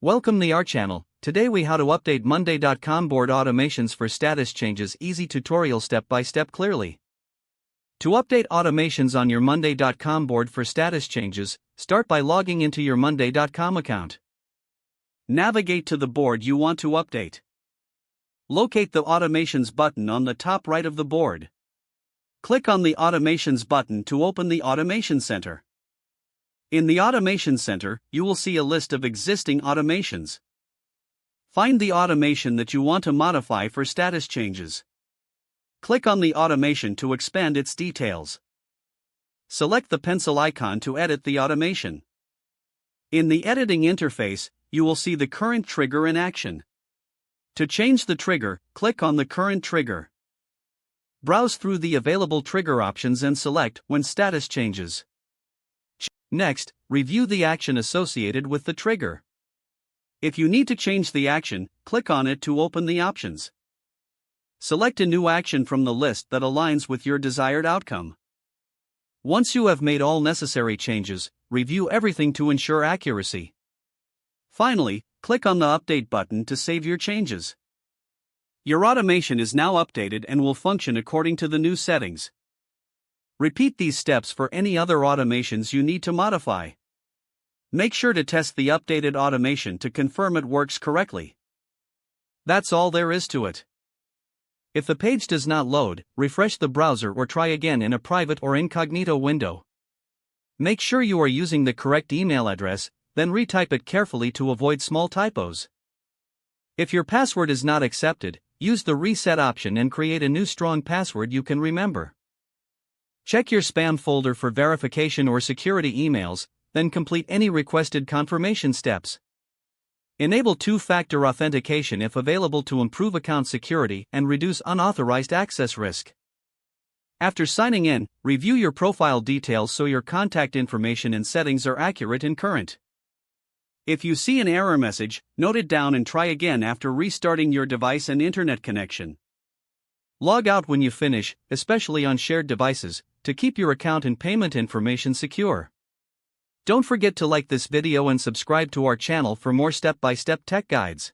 Welcome to our channel. Today we how to update Monday.com board automations for status changes. Easy tutorial step by step clearly. To update automations on your Monday.com board for status changes, start by logging into your Monday.com account. Navigate to the board you want to update. Locate the Automations button on the top right of the board. Click on the Automations button to open the Automation Center. In the Automation Center, you will see a list of existing automations. Find the automation that you want to modify for status changes. Click on the automation to expand its details. Select the pencil icon to edit the automation. In the editing interface, you will see the current trigger in action. To change the trigger, click on the current trigger. Browse through the available trigger options and select When Status Changes. Next, review the action associated with the trigger. If you need to change the action, click on it to open the options. Select a new action from the list that aligns with your desired outcome. Once you have made all necessary changes, review everything to ensure accuracy. Finally, click on the Update button to save your changes. Your automation is now updated and will function according to the new settings. Repeat these steps for any other automations you need to modify. Make sure to test the updated automation to confirm it works correctly. That's all there is to it. If the page does not load, refresh the browser or try again in a private or incognito window. Make sure you are using the correct email address, then retype it carefully to avoid small typos. If your password is not accepted, use the reset option and create a new strong password you can remember. Check your spam folder for verification or security emails, then complete any requested confirmation steps. Enable two-factor authentication if available to improve account security and reduce unauthorized access risk. After signing in, review your profile details so your contact information and settings are accurate and current. If you see an error message, note it down and try again after restarting your device and internet connection. Log out when you finish, especially on shared devices, to keep your account and payment information secure. Don't forget to like this video and subscribe to our channel for more step-by-step tech guides.